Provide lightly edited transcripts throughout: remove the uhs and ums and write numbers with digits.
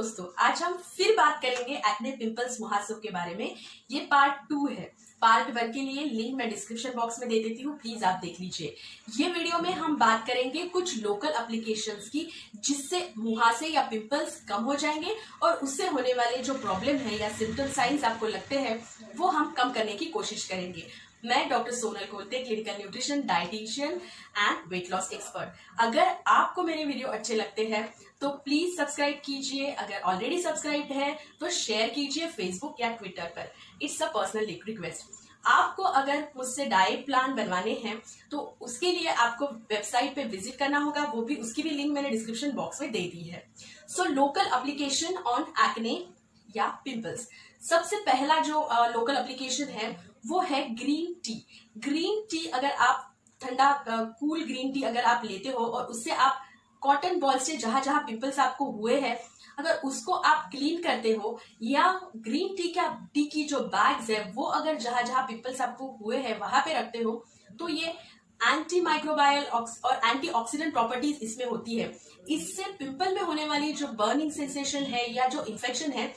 दोस्तों, आज हम फिर बात करेंगे एक्ने पिंपल्स मुहासों के बारे में। ये पार्ट 2 है। पार्ट 1 के लिए लिंक मैं डिस्क्रिप्शन बॉक्स में दे देती हूँ, प्लीज आप देख लीजिए। ये वीडियो में हम बात करेंगे कुछ लोकल एप्लीकेशंस की, जिससे मुहासे या पिंपल्स कम हो जाएंगे और उससे होने वाले जो प्रॉब्लम है या सिम्टम साइंस आपको लगते हैं वो हम कम करने की कोशिश करेंगे। मैं doctor Sonal Kolte, clinical nutrition dietitian and weight loss expert. अगर आपको मेरे वीडियो अच्छे लगते हैं तो प्लीज सब्सक्राइब कीजिए। अगर ऑलरेडी सब्सक्राइब है तो शेयर कीजिए फेसबुक या ट्विटर पर। It's a personal request. आपको अगर मुझसे डाइट प्लान बनवाने हैं तो उसके लिए आपको वेबसाइट पे विजिट करना होगा, वो भी उसकी भी लिंक मैंने डिस्क्रिप्शन बॉक्स में दे दी है। So local application on acne या पिंपल्स। सबसे पहला जो लोकल एप्लीकेशन है वो है ग्रीन टी। ग्रीन टी अगर आप ठंडा कूल ग्रीन टी अगर आप लेते हो और उससे आप कॉटन बॉल से जहां जहां पिंपल्स आपको हुए हैं अगर उसको आप क्लीन करते हो, या ग्रीन टी की जो बैग्स है वो अगर जहां जहां पिंपल्स आपको हुए हैं वहां पे रखते हो, तो ये एंटी माइक्रोबायल और एंटीऑक्सीडेंट प्रॉपर्टीज इसमें होती है। इससे पिंपल में होने वाली जो बर्निंग सेंसेशन है या जो इन्फेक्शन है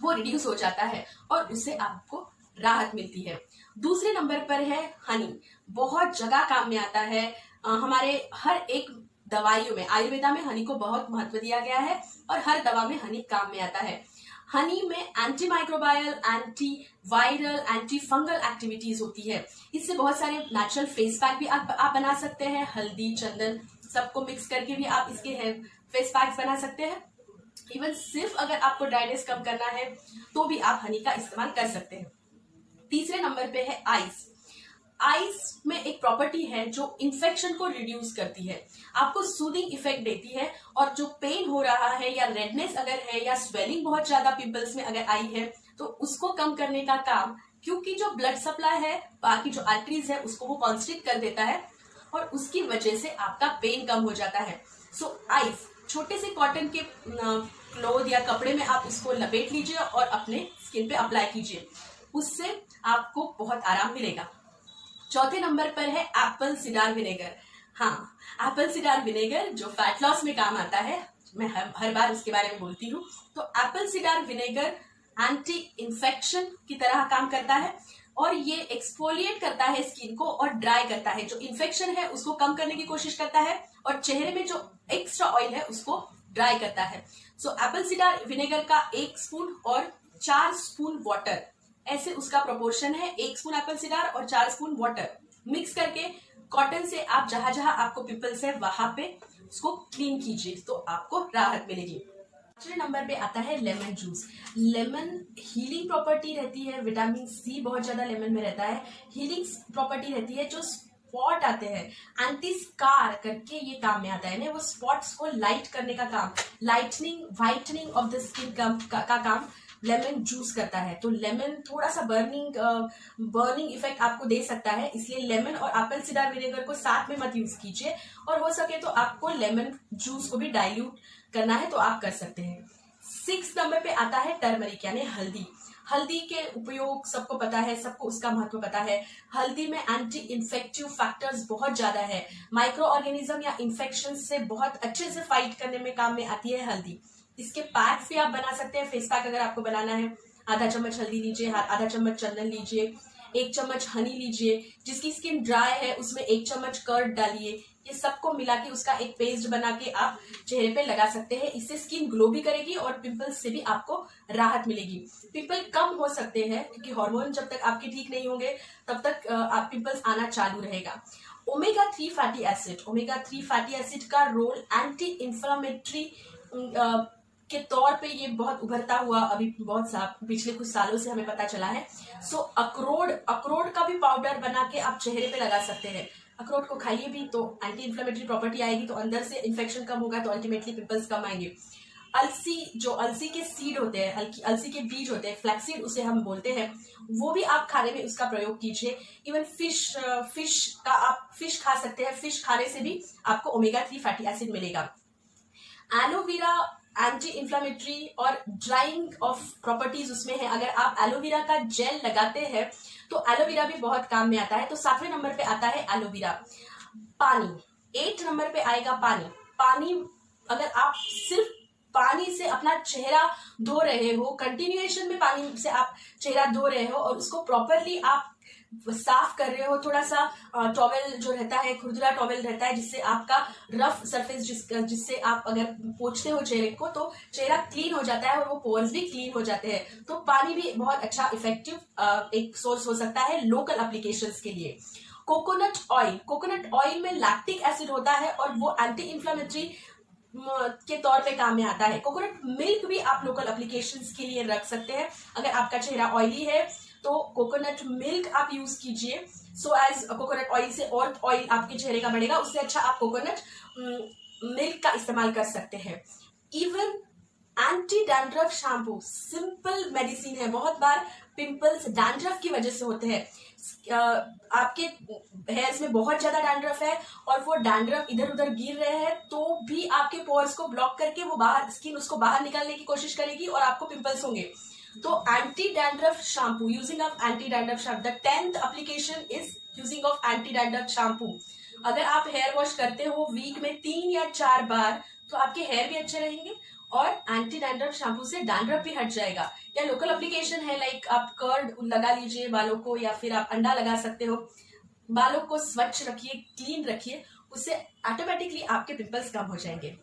वो रिड्यूस हो जाता है और उससे आपको राहत मिलती है। दूसरे नंबर पर है हनी। बहुत जगह काम में आता है। हमारे हर एक दवाइयों में, आयुर्वेदा में हनी को बहुत महत्व दिया गया है और हर दवा में हनी काम में आता है। हनी में anti microbial, anti viral, anti fungal activities होती है। इससे बहुत सारे नेचुरल फेस पैक भी आप बना सकते हैं। हल्दी, चंदन सबको मिक्स करके भी आप इसके फेस पैक्स बना सकते हैं। इवन सिर्फ अगर आपको ड्राइनेस कम करना है तो भी आप हनी का इस्तेमाल कर सकते हैं। तीसरे नंबर पे है आइस। आइस में एक प्रॉपर्टी है जो इन्फेक्शन को रिड्यूस करती है, आपको सूदिंग इफेक्ट देती है, और जो पेन हो रहा है या रेडनेस अगर है या स्वेलिंग बहुत ज्यादा पिंपल्स में अगर आई है तो उसको कम करने का काम, क्योंकि जो ब्लड सप्लाई है बाकी जो आर्टरीज है उसको वो कॉन्स्ट्रिक्ट कर देता है और उसकी वजह से आपका पेन कम हो जाता है। सो आइस छोटे से कॉटन के क्लोथ या कपड़े में आप उसको लपेट लीजिए और अपने स्किन पे अप्लाई कीजिए, उससे आपको बहुत आराम मिलेगा। चौथे नंबर पर है एप्पल सिडार विनेगर। हाँ, एप्पल सिडार विनेगर जो फैट लॉस में काम आता है, मैं हर बार उसके बारे में बोलती हूँ। तो Apple cedar vinegar anti infection की तरह काम करता है और ये एक्सफोलिएट करता है स्किन को और ड्राई करता है। जो इन्फेक्शन है उसको कम करने की कोशिश करता है और चेहरे में जो एक्स्ट्रा ऑयल है उसको ड्राई करता है। सो एप्पल सिडार विनेगर का 1 स्पून और 4 स्पून वाटर, ऐसे उसका प्रोपोर्शन है। 1 स्पून एप्पल सिडार और 4 स्पून वाटर मिक्स करके कॉटन से आप जहां जहां आपको पिंपल्स है वहां पे उसको क्लीन कीजिए तो आपको राहत मिलेगी। दूसरे नंबर पे आता है lemon juice. Lemon healing property रहती है, विटामिन सी बहुत ज्यादा लेमन में रहता है। हीलिंग प्रॉपर्टी रहती है। जो स्पॉट आते हैं, एंटी स्कार करके ये काम में आता है ना, वो स्पॉट्स को लाइट करने का काम, lightning whitening of the skin का काम लेमन जूस करता है। तो लेमन थोड़ा सा बर्निंग इफेक्ट आपको दे सकता है, इसलिए लेमन और एप्पल सिडार विनेगर को साथ में मत यूज कीजिए, और हो सके तो आपको लेमन जूस को भी डाइल्यूट करना है तो आप कर सकते हैं। 6 नंबर पे आता है टर्मरिक यानी हल्दी। हल्दी के उपयोग सबको पता है, सबको उसका महत्व पता है। हल्दी में एंटी इन्फेक्टिव फैक्टर्स बहुत ज्यादा है। माइक्रो ऑर्गेनिज्म या इन्फेक्शन से बहुत अच्छे से फाइट करने में काम में आती है हल्दी। इसके पैक्स भी आप बना सकते हैं। फेस पैक अगर आपको बनाना है, आधा चम्मच हल्दी लीजिए, आधा चम्मच चंदन लीजिए, 1 चम्मच हनी लीजिए। जिसकी स्किन ड्राई है उसमें 1 चम्मच कर्ड डालिए। ये सबको मिला के उसका एक पेस्ट बना के आप चेहरे पे लगा सकते हैं। इससे स्किन ग्लो भी करेगी और पिंपल्स से भी आपको राहत मिलेगी। पिंपल कम हो सकते हैं क्योंकि हार्मोन जब तक आपके ठीक नहीं होंगे तब तक आप पिंपल्स आना चालू रहेगा। Omega 3 fatty acid. Omega 3 fatty acid का रोल एंटी इंफ्लेमेटरी के तौर पे ये बहुत उभरता हुआ अभी पिछले कुछ सालों से हमें पता चला है। सो अखरोट का भी पाउडर बना के आप चेहरे पे लगा सकते हैं। अखरोट को खाइए भी तो एंटी इंफ्लेमेटरी प्रॉपर्टी आएगी, तो अंदर से इन्फेक्शन कम होगा तो अल्टीमेटली पिंपल्स कम आएंगे। अलसी के सीड होते हैं, अलसी के बीज होते हैं, फ्लैक्सीड उसे हम बोलते हैं, वो भी आप खाने में उसका प्रयोग कीजिए। इवन फिश खा सकते हैं। फिश खाने से भी आपको ओमेगा 3 फैटी एसिड मिलेगा। एलोवेरा एंटी इंफ्लेमेटरी और ड्राइंग ऑफ प्रॉपर्टीज उसमें है। अगर आप एलोवेरा का जेल लगाते हैं तो एलोवेरा भी बहुत काम में आता है। तो 7वें नंबर पे आता है एलोवेरा। पानी 8 नंबर पे आएगा पानी। पानी अगर आप सिर्फ पानी से अपना चेहरा धो रहे हो, कंटिन्यूएशन में पानी से आप चेहरा धो रहे हो और उसको प्रॉपरली आप साफ कर रहे हो, थोड़ा सा टॉवेल जो रहता है, खुरदुरा टॉवेल रहता है, जिससे आपका रफ सरफेस जिससे आप अगर पोंछते हो चेहरे को तो चेहरा क्लीन हो जाता है और वो पोर्स भी क्लीन हो जाते हैं। तो पानी भी बहुत अच्छा इफेक्टिव एक सोर्स हो सकता है लोकल एप्लीकेशंस के लिए। कोकोनट ऑयल में लैक्टिक एसिड होता है और वो एंटी इंफ्लेमेटरी के तौर पे काम में आता है। कोकोनट मिल्क भी आप लोकल एप्लीकेशंस के लिए रख सकते हैं। अगर आपका चेहरा ऑयली है तो कोकोनट मिल्क आप यूज कीजिए, सो एज कोकोनट ऑयल से और ऑयल आपके चेहरे का बढ़ेगा, उससे अच्छा आप कोकोनट मिल्क का इस्तेमाल कर सकते हैं। Even anti dandruff shampoo simple medicine है। बहुत बार पिंपल्स डैंड्रफ की वजह से होते हैं। आपके हेयर्स में बहुत ज्यादा डैंड्रफ है और वो डैंड्रफ इधर उधर गिर रहे हैं तो भी आपके पोर्स को ब्लॉक करके वो बाहर स्किन उसको बाहर निकालने की कोशिश करेगी और आपको पिंपल्स होंगे। तो anti dandruff shampoo, using of anti dandruff shampoo, the 10th application is using of anti dandruff shampoo. अगर आप हेयर वॉश करते हो वीक में 3 या 4 बार तो आपके हेयर भी अच्छे रहेंगे और एंटी डैंड्रफ शैम्पू से डैंड्रफ भी हट जाएगा। या लोकल एप्लीकेशन है लाइक आप कर्ड लगा लीजिए बालों को, या फिर आप अंडा लगा सकते हो। बालों को स्वच्छ रखिए, क्लीन रखिए, उससे ऑटोमेटिकली आपके पिंपल्स कम हो जाएंगे।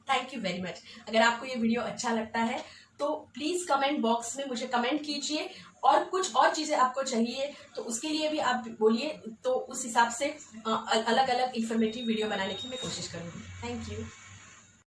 Thank you very much. अगर आपको ये वीडियो अच्छा लगता है तो प्लीज कमेंट बॉक्स में मुझे कमेंट कीजिए और कुछ और चीजें आपको चाहिए तो उसके लिए भी आप बोलिए, तो उस हिसाब से अलग अलग इंफॉर्मेटिव वीडियो बनाने की मैं कोशिश करूंगी। Thank you.